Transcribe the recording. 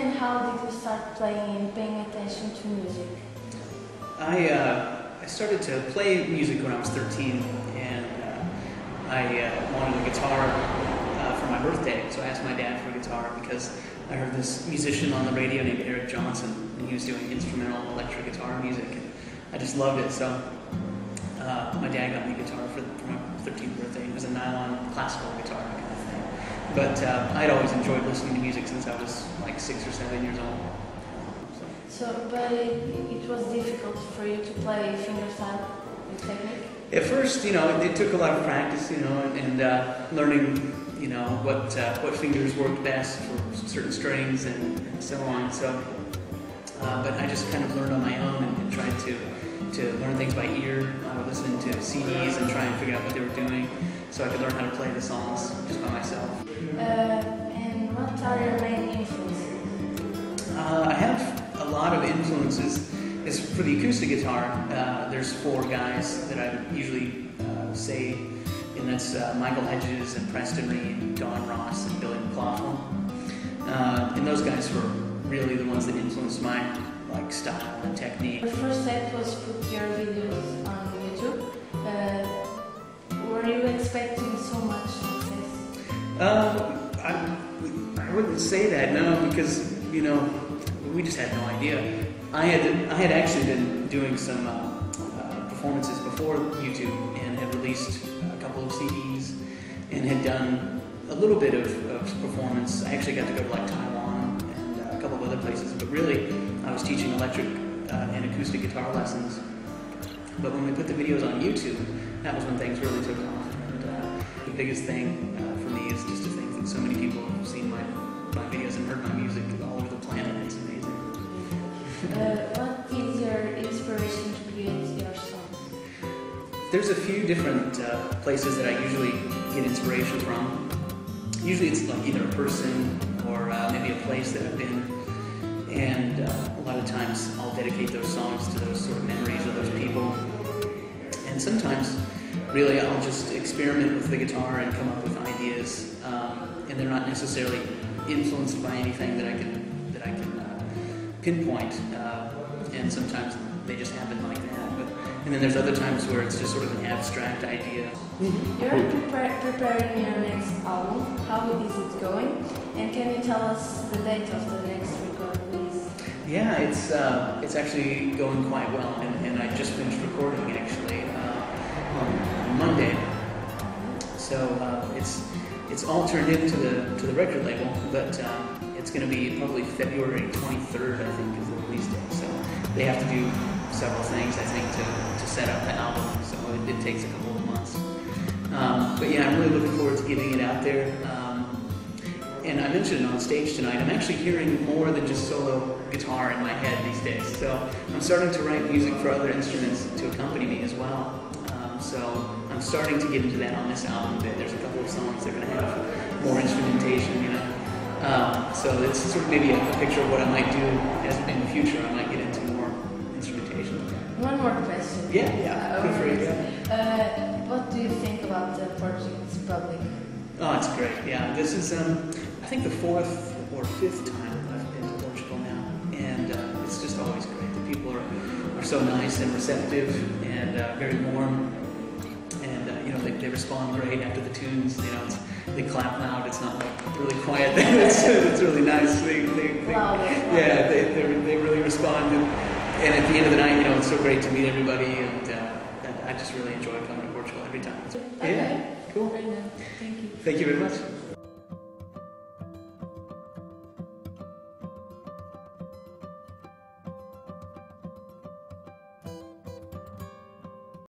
and how did you start playing and paying attention to music? I started to play music when I was 13, and I wanted a guitar for my birthday, so I asked my dad for a guitar because I heard this musician on the radio named Eric Johnson, and he was doing instrumental electric guitar music, and I just loved it. So my dad got me a guitar for my 13th birthday. It was a nylon classical guitar kind of thing. But I'd always enjoyed listening to music since I was like 6 or 7 years old. But it was difficult for you to play fingerstyle with technique? At first, it took a lot of practice, and learning, what fingers worked best for certain strings and so on. So, but I just kind of learned on my own and tried to learn things by ear. I would listen to CDs and try and figure out what they were doing so I could learn how to play the songs just by myself. And what are your main influences? I have a lot of influences. For the acoustic guitar, there's 4 guys that I usually say, and that's Michael Hedges and Preston Reed, Don Ross, and Billy McLaughlin. And those guys were really the ones that influenced my style and technique. Your first set was put your videos on YouTube. Were you expecting so much success? I wouldn't say that, no, because we just had no idea. I had actually been doing some performances before YouTube and had released a couple of CDs and had done a little bit of performance. I actually got to go to Taiwan and a couple of other places, but really I was teaching electric and acoustic guitar lessons. But when we put the videos on YouTube, that was when things really took off. And the biggest thing for me is just to think that so many people have seen my videos and heard my music all over the planet. It's amazing. What is your inspiration to create your songs? There's a few different places that I usually get inspiration from. Usually it's either a person or maybe a place that I've been. And a lot of times I'll dedicate those songs to those sort of memories of those people. And sometimes, really, I'll just experiment with the guitar and come up with ideas. And they're not necessarily influenced by anything that I can pinpoint. And sometimes they just happen like that. And then there's other times where it's just sort of an abstract idea. You're preparing your next album. How is it going? And can you tell us the date of the next record, please? Yeah, it's actually going quite well, and I just finished recording actually on Monday. So it's all turned into the record label, but it's going to be probably February 23rd, I think, is the release date. So they have to do several things, I think, to set up the album. So it takes a couple of months. But yeah, I'm really looking forward to getting it out there. And I mentioned it on stage tonight, I'm actually hearing more than just solo guitar in my head these days. So I'm starting to write music for other instruments to accompany me as well. So I'm starting to get into that on this album a bit. There's a couple of songs that are going to have more instrumentation, So it's sort of maybe a picture of what I might do in the future. I might get into more instrumentation. One more question. Yeah. Feel free, yeah. What do you think about the Portuguese public? Oh, it's great. Yeah, this is I think the 4th or 5th time I've been to Portugal now, and it's just always great. The people are so nice and receptive and very warm, and they respond great after the tunes. They clap loud. It's not really quiet. It's really nice. They really respond, and at the end of the night, it's so great to meet everybody, and I just really enjoy coming to Portugal every time. Okay. Yeah, cool. Thank you. Thank you very much.